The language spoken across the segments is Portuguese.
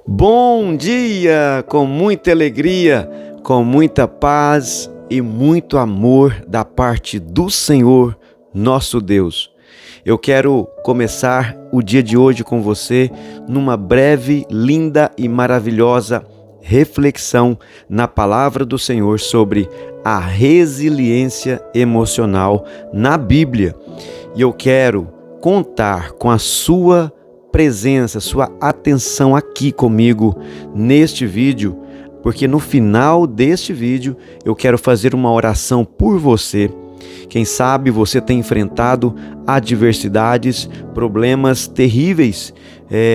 Bom dia! Com muita alegria, com muita paz e muito amor da parte do Senhor, nosso Deus. Eu quero começar o dia de hoje com você numa breve, linda e maravilhosa reflexão na palavra do Senhor sobre a resiliência emocional na Bíblia. E eu quero contar com a sua presença, sua atenção aqui comigo neste vídeo, porque no final deste vídeo eu quero fazer uma oração por você. Quem sabe você tem enfrentado adversidades, problemas terríveis,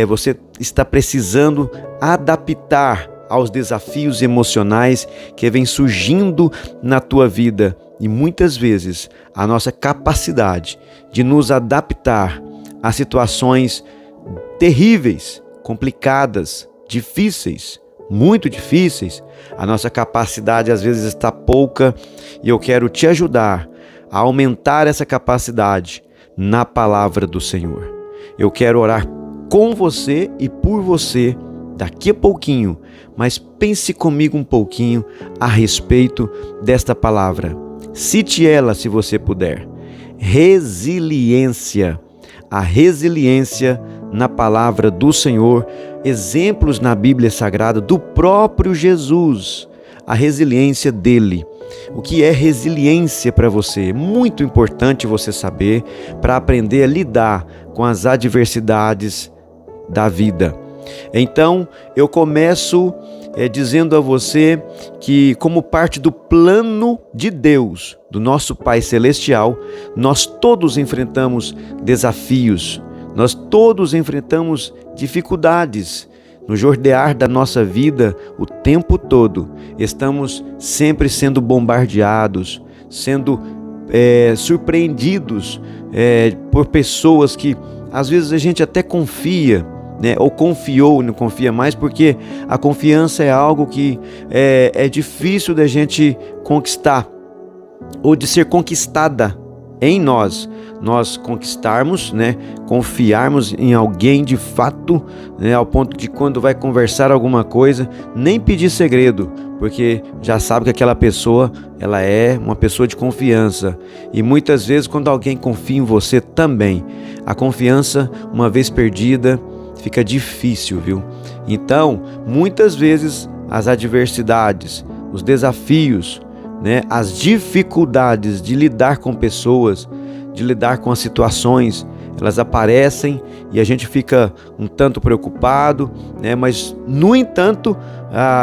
você está precisando adaptar aos desafios emocionais que vêm surgindo na tua vida. E muitas vezes a nossa capacidade de nos adaptar a situações terríveis, complicadas, difíceis, muito difíceis, a nossa capacidade às vezes está pouca, e eu quero te ajudar a aumentar essa capacidade na palavra do Senhor. Eu quero orar com você e por você daqui a pouquinho, mas pense comigo um pouquinho a respeito desta palavra. Cite ela se você puder. Resiliência. A resiliência na palavra do Senhor, exemplos na Bíblia Sagrada do próprio Jesus, a resiliência dele. O que é resiliência para você? Muito importante você saber para aprender a lidar com as adversidades da vida. Então, eu começo dizendo a você que, como parte do plano de Deus, do nosso Pai Celestial, nós todos enfrentamos desafios, nós todos enfrentamos dificuldades no jordear da nossa vida o tempo todo. Estamos sempre sendo bombardeados, sendo surpreendidos por pessoas que às vezes a gente até confia, ou confiou, não confia mais, porque a confiança é algo que é difícil da gente conquistar, ou de ser conquistada em nós conquistarmos, confiarmos em alguém de fato, ao ponto de quando vai conversar alguma coisa, nem pedir segredo, porque já sabe que aquela pessoa, ela é uma pessoa de confiança. E muitas vezes quando alguém confia em você também, a confiança, uma vez perdida, fica difícil, viu? Então, muitas vezes as adversidades, os desafios, as dificuldades de lidar com pessoas, de lidar com as situações, elas aparecem e a gente fica um tanto preocupado, mas, no entanto,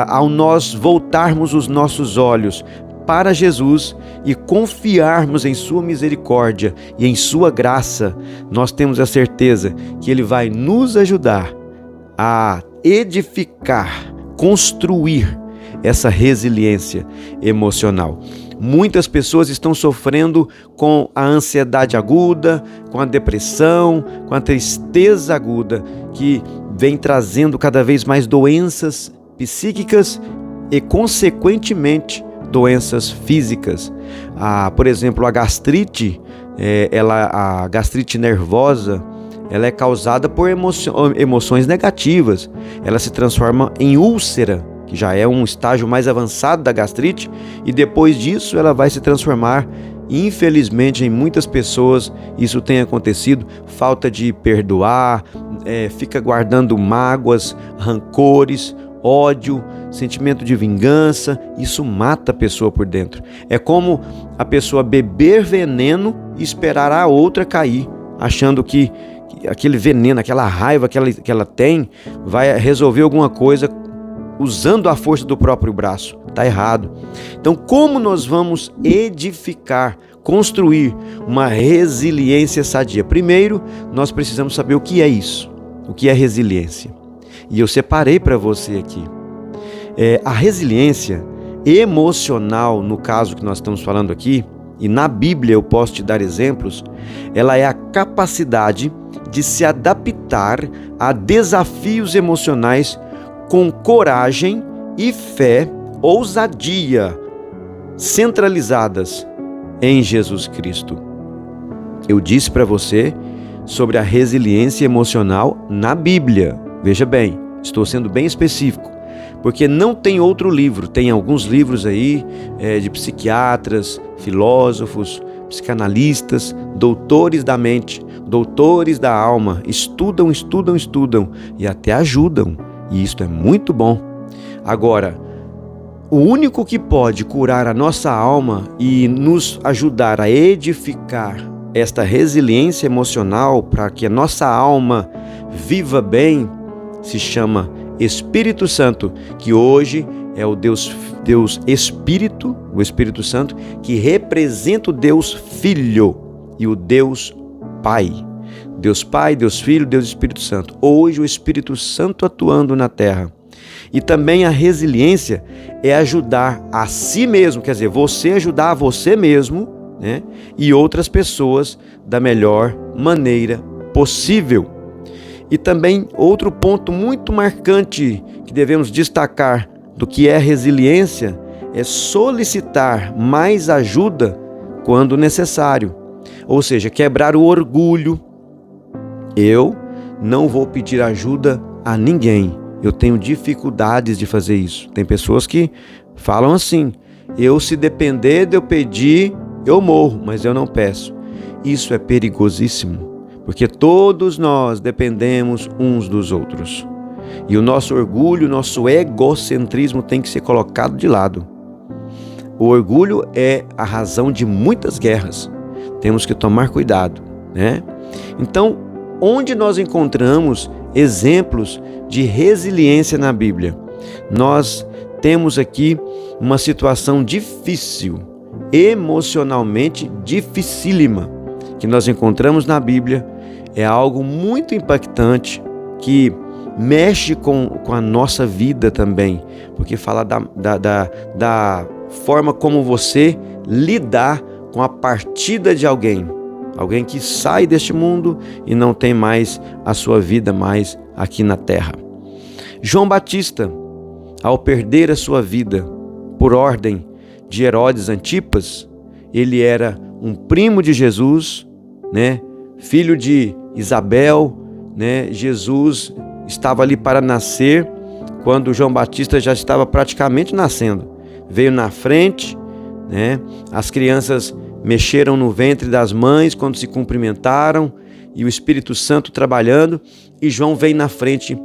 ao nós voltarmos os nossos olhos para Jesus e confiarmos em sua misericórdia e em sua graça, nós temos a certeza que Ele vai nos ajudar a edificar, construir essa resiliência emocional. Muitas pessoas estão sofrendo com a ansiedade aguda, com a depressão, com a tristeza aguda, que vem trazendo cada vez mais doenças psíquicas e, consequentemente, doenças físicas. Por exemplo, a gastrite, a gastrite nervosa, ela é causada por emoções negativas. Ela se transforma em úlcera, que já é um estágio mais avançado da gastrite, e depois disso ela vai se transformar, infelizmente, em muitas pessoas isso tem acontecido, falta de perdoar, fica guardando mágoas, rancores, ódio, sentimento de vingança. Isso mata a pessoa por dentro. É como a pessoa beber veneno e esperar a outra cair, achando que aquele veneno, aquela raiva que ela tem, vai resolver alguma coisa usando a força do próprio braço. Está errado. Então, como nós vamos edificar, construir uma resiliência sadia? Primeiro, nós precisamos saber o que é isso, o que é resiliência. E eu separei para você aqui. A resiliência emocional, no caso que nós estamos falando aqui, e na Bíblia eu posso te dar exemplos, ela é a capacidade de se adaptar a desafios emocionais com coragem e fé, ousadia, centralizadas em Jesus Cristo. Eu disse para você sobre a resiliência emocional na Bíblia. Veja bem, Estou sendo bem específico, porque não tem outro livro. Tem alguns livros aí de psiquiatras, filósofos, psicanalistas, doutores da mente, doutores da alma, estudam e até ajudam, e isto é muito bom. Agora, o único que pode curar a nossa alma e nos ajudar a edificar esta resiliência emocional para que a nossa alma viva bem, se chama Espírito Santo, que hoje é o Deus Espírito, o Espírito Santo, que representa o Deus Filho e o Deus Pai. Deus Pai, Deus Filho, Deus Espírito Santo. Hoje o Espírito Santo atuando na terra. E também a resiliência é ajudar a si mesmo, quer dizer, você ajudar a você mesmo, né? E outras pessoas da melhor maneira possível. E também outro ponto muito marcante que devemos destacar do que é resiliência é solicitar mais ajuda quando necessário. Ou seja, quebrar o orgulho. Eu não vou pedir ajuda a ninguém. Eu tenho dificuldades de fazer isso. Tem pessoas que falam assim: se depender de eu pedir, eu morro, mas eu não peço. Isso é perigosíssimo, porque todos nós dependemos uns dos outros. E o nosso orgulho, nosso egocentrismo tem que ser colocado de lado. O orgulho é a razão de muitas guerras. Temos que tomar cuidado, né? Então, onde nós encontramos exemplos de resiliência na Bíblia? Nós temos aqui uma situação difícil, emocionalmente dificílima, que nós encontramos na Bíblia. É algo muito impactante que mexe com a nossa vida também, porque fala da forma como você lidar com a partida de alguém que sai deste mundo e não tem mais a sua vida mais aqui na terra. João Batista, ao perder a sua vida por ordem de Herodes Antipas, ele era um primo de Jesus, né? Filho de Isabel, né? Jesus estava ali para nascer quando João Batista já estava praticamente nascendo. Veio na frente, né? As crianças mexeram no ventre das mães quando se cumprimentaram, e o Espírito Santo trabalhando, e João vem na frente,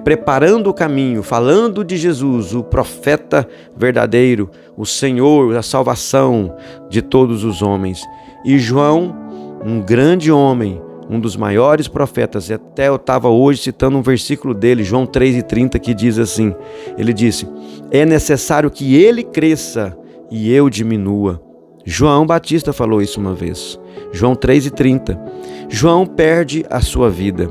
preparando o caminho, falando de Jesus, o profeta verdadeiro, o Senhor, a salvação de todos os homens. E João, um grande homem, um dos maiores profetas, até eu estava hoje citando um versículo dele, João 3,30, que diz assim, ele disse: é necessário que ele cresça e eu diminua. João Batista falou isso uma vez. João 3,30. João perde a sua vida.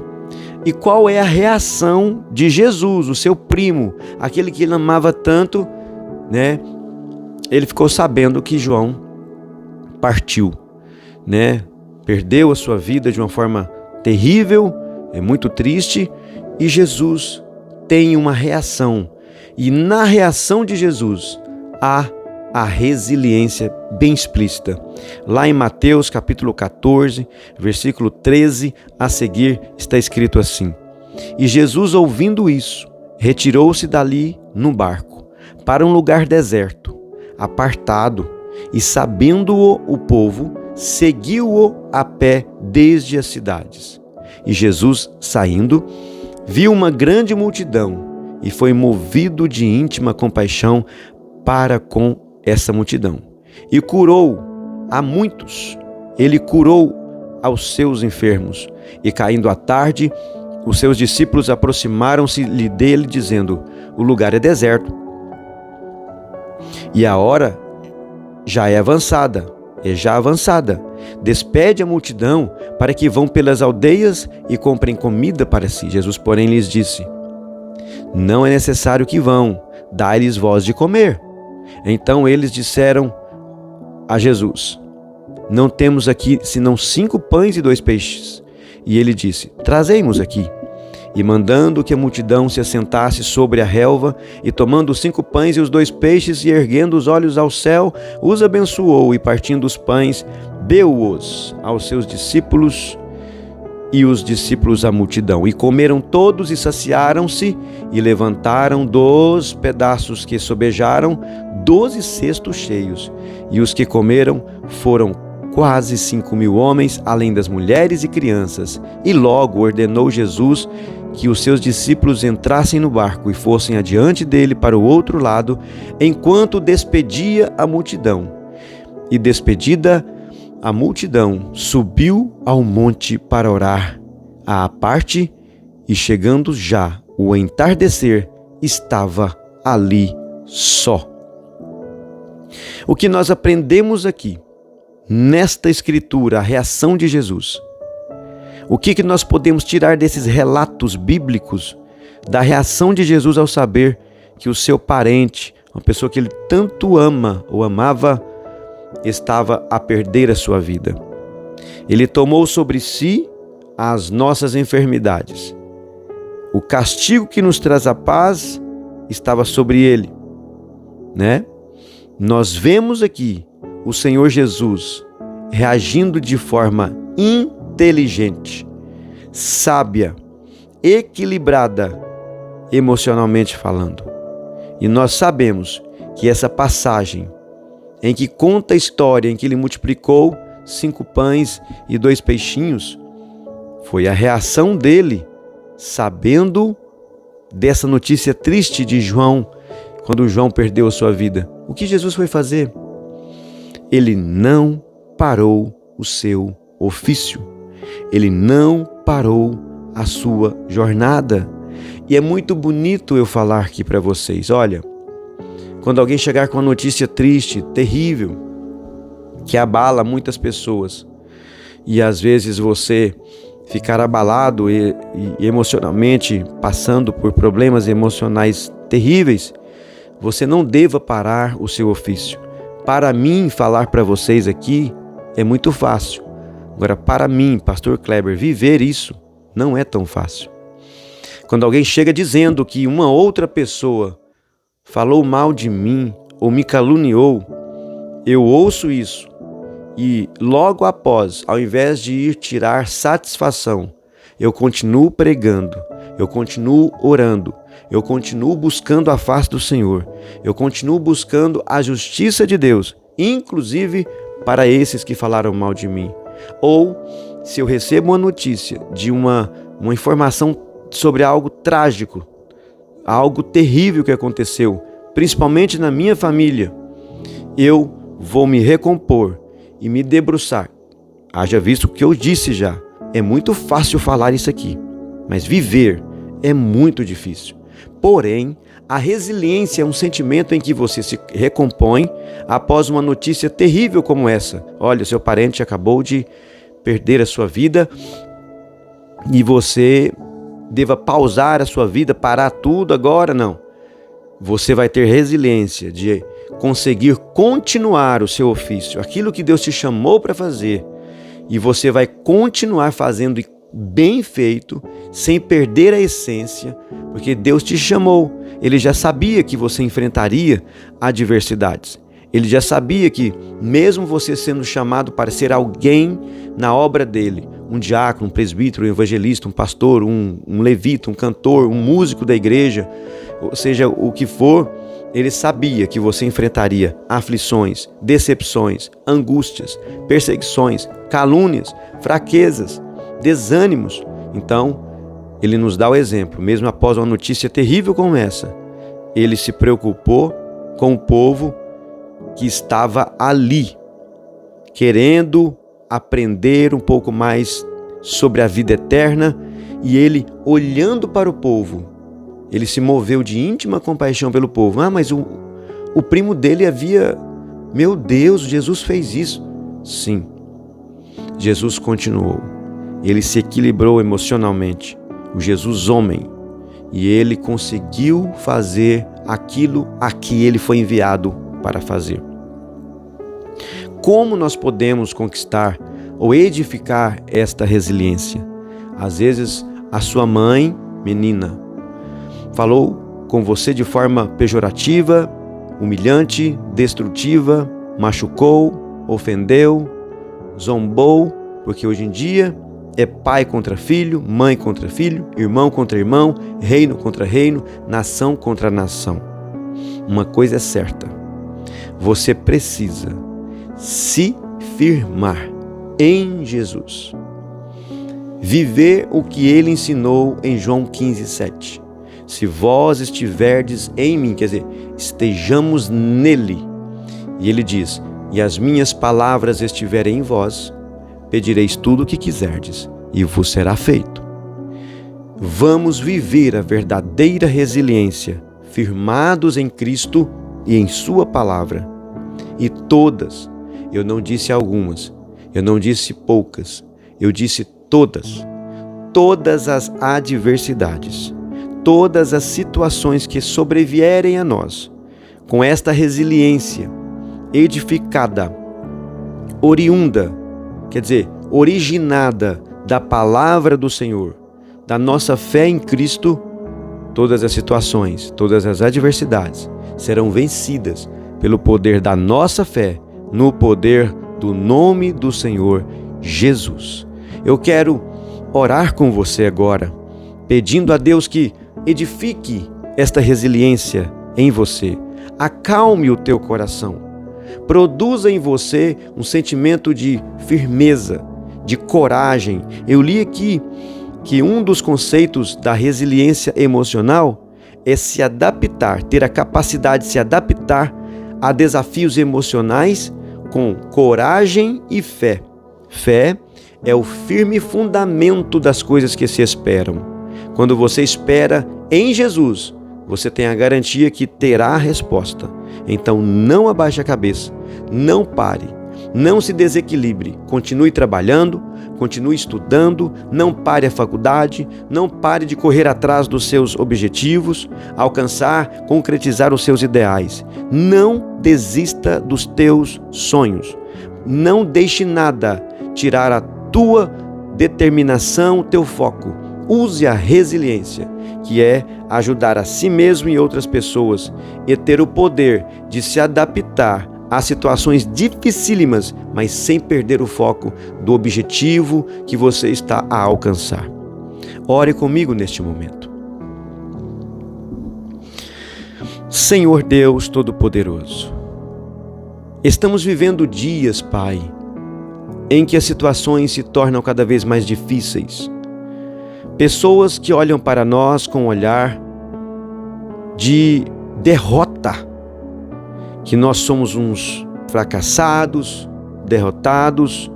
E qual é a reação de Jesus, o seu primo, aquele que ele amava tanto, né? Ele ficou sabendo que João partiu, né? Perdeu a sua vida de uma forma terrível, é muito triste, e Jesus tem uma reação. E na reação de Jesus há a resiliência bem explícita. Lá em Mateus capítulo 14, versículo 13 a seguir, está escrito assim: e Jesus, ouvindo isso, retirou-se dali no barco, para um lugar deserto, apartado, e sabendo-o o povo, seguiu-o a pé desde as cidades. E Jesus, saindo, viu uma grande multidão, e foi movido de íntima compaixão para com essa multidão, e curou a muitos. Ele curou aos seus enfermos, e caindo a tarde, os seus discípulos aproximaram-se dele, dizendo: o lugar é deserto, e a hora já avançada. Despede a multidão para que vão pelas aldeias e comprem comida para si. Jesus, porém, lhes disse: não é necessário que vão, dai-lhes vós de comer. Então eles disseram a Jesus: não temos aqui senão 5 pães e 2 peixes. E ele disse: trazei-mos aqui. E mandando que a multidão se assentasse sobre a relva, e tomando os 5 pães e os 2 peixes, e erguendo os olhos ao céu, os abençoou, e partindo os pães, deu-os aos seus discípulos, e os discípulos a multidão. E comeram todos e saciaram-se, e levantaram dos pedaços que sobejaram 12 cestos cheios. E os que comeram foram quase 5.000 homens, além das mulheres e crianças. E logo ordenou Jesus que os seus discípulos entrassem no barco e fossem adiante dele para o outro lado, enquanto despedia a multidão. E despedida a multidão, subiu ao monte para orar à parte, e chegando já o entardecer, estava ali só. O que nós aprendemos aqui, nesta escritura, a reação de Jesus, o que nós podemos tirar desses relatos bíblicos, da reação de Jesus ao saber que o seu parente, uma pessoa que ele tanto ama ou amava, estava a perder a sua vida. Ele tomou sobre si as nossas enfermidades. O castigo que nos traz a paz estava sobre ele, né? Nós vemos aqui o Senhor Jesus reagindo de forma inteligente, sábia, equilibrada, emocionalmente falando. E nós sabemos que essa passagem em que conta a história em que ele multiplicou 5 pães e 2 peixinhos, foi a reação dele, sabendo dessa notícia triste de João, quando João perdeu a sua vida. O que Jesus foi fazer? Ele não parou o seu ofício. Ele não parou a sua jornada. E é muito bonito eu falar aqui para vocês, olha, quando alguém chegar com uma notícia triste, terrível, que abala muitas pessoas, e às vezes você ficar abalado e emocionalmente passando por problemas emocionais terríveis, você não deva parar o seu ofício. Para mim, falar para vocês aqui é muito fácil. Agora, para mim, Pastor Kleber, viver isso não é tão fácil. Quando alguém chega dizendo que uma outra pessoa falou mal de mim ou me caluniou, eu ouço isso e logo após, ao invés de ir tirar satisfação, eu continuo pregando, eu continuo orando, eu continuo buscando a face do Senhor, eu continuo buscando a justiça de Deus, inclusive para esses que falaram mal de mim. Ou se eu recebo uma notícia de uma informação sobre algo trágico, algo terrível que aconteceu, principalmente na minha família, eu vou me recompor e me debruçar. Haja visto o que eu disse já, é muito fácil falar isso aqui, mas viver é muito difícil. Porém, a resiliência é um sentimento em que você se recompõe após uma notícia terrível como essa. Olha, seu parente acabou de perder a sua vida e você deva pausar a sua vida, parar tudo agora, não. Você vai ter resiliência de conseguir continuar o seu ofício, aquilo que Deus te chamou para fazer, e você vai continuar fazendo bem feito, sem perder a essência, porque Deus te chamou. Ele já sabia que você enfrentaria adversidades. Ele já sabia que, mesmo você sendo chamado para ser alguém na obra dele, um diácono, um presbítero, um evangelista, um pastor, um levita, um cantor, um músico da igreja, ou seja, o que for, ele sabia que você enfrentaria aflições, decepções, angústias, perseguições, calúnias, fraquezas, desânimos. Então, ele nos dá o exemplo, mesmo após uma notícia terrível como essa, ele se preocupou com o povo que estava ali, querendo aprender um pouco mais sobre a vida eterna, e ele, olhando para o povo, ele se moveu de íntima compaixão pelo povo. Mas o primo dele havia... Meu Deus, Jesus fez isso. Sim, Jesus continuou. Ele se equilibrou emocionalmente, o Jesus homem, e ele conseguiu fazer aquilo a que ele foi enviado para fazer. Como nós podemos conquistar ou edificar esta resiliência? Às vezes, a sua mãe, menina, falou com você de forma pejorativa, humilhante, destrutiva, machucou, ofendeu, zombou, porque hoje em dia é pai contra filho, mãe contra filho, irmão contra irmão, reino contra reino, nação contra nação. Uma coisa é certa: você precisa se firmar em Jesus. Viver o que ele ensinou em João 15:7. Se vós estiverdes em mim, quer dizer, estejamos nele. E ele diz: e as minhas palavras estiverem em vós, pedireis tudo o que quiserdes, e vos será feito. Vamos viver a verdadeira resiliência, firmados em Cristo e em sua palavra. E todas, eu não disse algumas, eu não disse poucas, eu disse todas as adversidades, todas as situações que sobrevierem a nós, com esta resiliência edificada, oriunda, quer dizer, originada da palavra do Senhor, da nossa fé em Cristo, todas as situações, todas as adversidades serão vencidas pelo poder da nossa fé, no poder do nome do Senhor Jesus. Eu quero orar com você agora, pedindo a Deus que edifique esta resiliência em você, acalme o teu coração, produza em você um sentimento de firmeza, de coragem. Eu li aqui que um dos conceitos da resiliência emocional é se adaptar, ter a capacidade de se adaptar a desafios emocionais com coragem e fé. Fé é o firme fundamento das coisas que se esperam. Quando você espera em Jesus, você tem a garantia que terá a resposta. Então não abaixe a cabeça, não pare, não se desequilibre, continue trabalhando, continue estudando, não pare a faculdade, não pare de correr atrás dos seus objetivos, alcançar, concretizar os seus ideais. Não desista dos teus sonhos, não deixe nada tirar a tua determinação, o teu foco. Use a resiliência, que é ajudar a si mesmo e outras pessoas e ter o poder de se adaptar a situações dificílimas, mas sem perder o foco do objetivo que você está a alcançar. Ore comigo neste momento. Senhor Deus Todo-Poderoso, estamos vivendo dias, Pai, em que as situações se tornam cada vez mais difíceis. Pessoas que olham para nós com um olhar de derrota, que nós somos uns fracassados, derrotados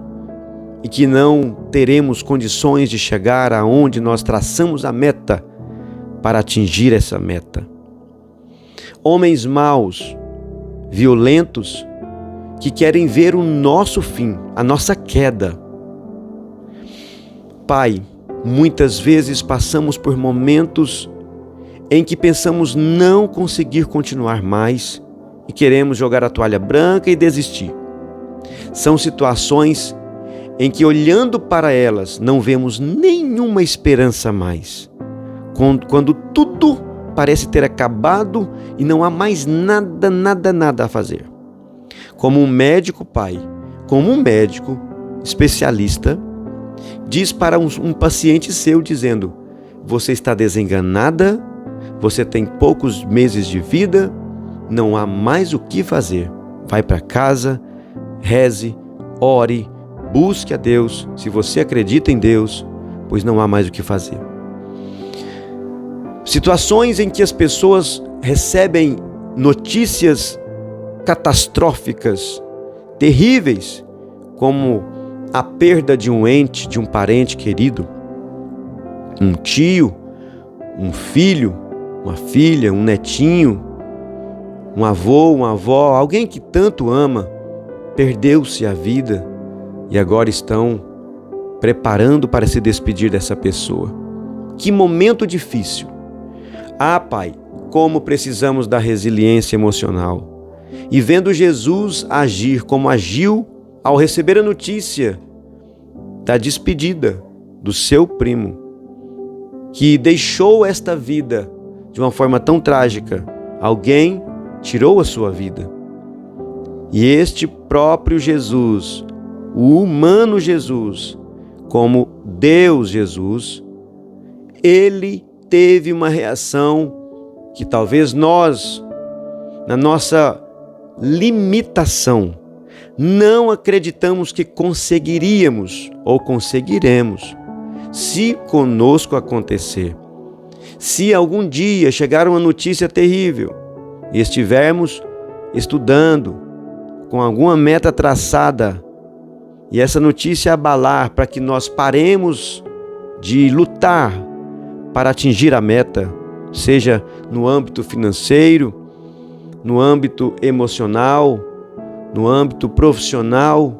e que não teremos condições de chegar aonde nós traçamos a meta para atingir essa meta. Homens maus, violentos, que querem ver o nosso fim, a nossa queda. Pai, muitas vezes passamos por momentos em que pensamos não conseguir continuar mais e queremos jogar a toalha branca e desistir. São situações em que, olhando para elas, não vemos nenhuma esperança mais. Quando tudo parece ter acabado e não há mais nada a fazer. Como um médico, Pai, como um médico especialista, diz para um paciente seu, dizendo: você está desenganada, você tem poucos meses de vida, não há mais o que fazer. Vai para casa, reze, ore, busque a Deus, se você acredita em Deus, pois não há mais o que fazer. Situações em que as pessoas recebem notícias catastróficas, terríveis, como a perda de um ente, de um parente querido, um tio, um filho, uma filha, um netinho, um avô, uma avó, alguém que tanto ama, perdeu-se a vida e agora estão preparando para se despedir dessa pessoa. Que momento difícil! Ah, Pai, como precisamos da resiliência emocional. E vendo Jesus agir como agiu ao receber a notícia da despedida do seu primo, que deixou esta vida de uma forma tão trágica, alguém tirou a sua vida. E este próprio Jesus, o humano Jesus, como Deus Jesus, ele teve uma reação que talvez nós, na nossa limitação, não acreditamos que conseguiríamos ou conseguiremos. Se conosco acontecer, se algum dia chegar uma notícia terrível e estivermos estudando com alguma meta traçada e essa notícia abalar para que nós paremos de lutar para atingir a meta, seja no âmbito financeiro, no âmbito emocional, no âmbito profissional,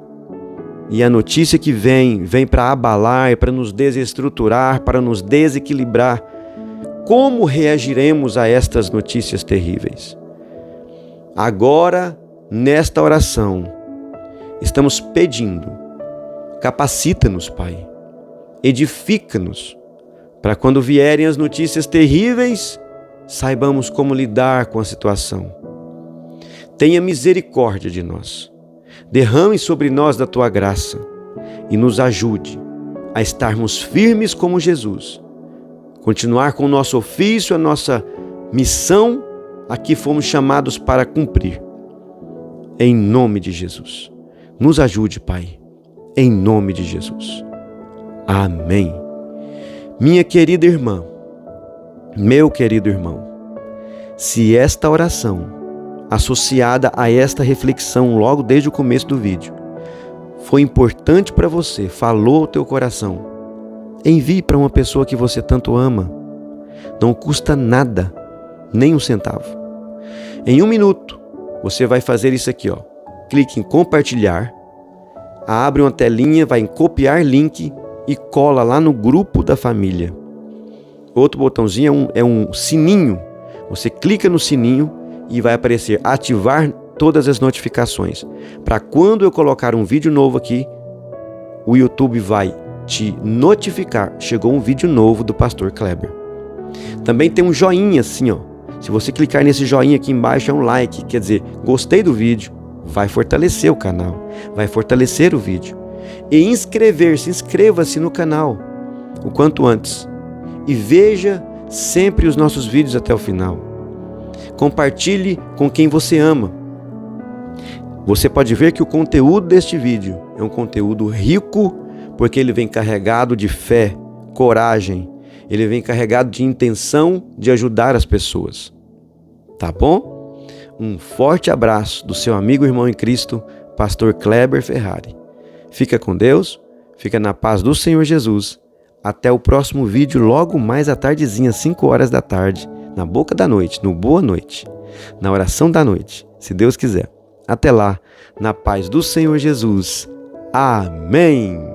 e a notícia que vem para abalar, para nos desestruturar, para nos desequilibrar, como reagiremos a estas notícias terríveis? Agora, nesta oração, estamos pedindo, capacita-nos, Pai, edifica-nos, para quando vierem as notícias terríveis, saibamos como lidar com a situação. Tenha misericórdia de nós, derrame sobre nós da Tua graça e nos ajude a estarmos firmes como Jesus, continuar com o nosso ofício, a nossa missão, a que fomos chamados para cumprir. Em nome de Jesus. Nos ajude, Pai, em nome de Jesus. Amém. Minha querida irmã, meu querido irmão, se esta oração, associada a esta reflexão logo desde o começo do vídeo, foi importante para você, falou o teu coração, envie para uma pessoa que você tanto ama. Não custa nada, nem um centavo. Em 1 minuto, você vai fazer isso aqui, ó. Clique em compartilhar, abre uma telinha, vai em copiar link e cola lá no grupo da família. Outro botãozinho é um sininho. Você clica no sininho e vai aparecer ativar todas as notificações. Para quando eu colocar um vídeo novo aqui, o YouTube vai te notificar. Chegou um vídeo novo do Pastor Kleber. Também tem um joinha assim, ó. Se você clicar nesse joinha aqui embaixo é um like, quer dizer, gostei do vídeo. Vai fortalecer o canal, vai fortalecer o vídeo. E inscreva-se no canal o quanto antes. E veja sempre os nossos vídeos até o final. Compartilhe com quem você ama. Você pode ver que o conteúdo deste vídeo é um conteúdo rico, porque ele vem carregado de fé, coragem, ele vem carregado de intenção de ajudar as pessoas. Tá bom? Um forte abraço do seu amigo e irmão em Cristo, Pastor Kleber Ferrari. Fica com Deus, fica na paz do Senhor Jesus. Até o próximo vídeo, logo mais à tardezinha, 5 horas da tarde, na boca da noite, no Boa Noite, na oração da noite, se Deus quiser. Até lá, na paz do Senhor Jesus. Amém.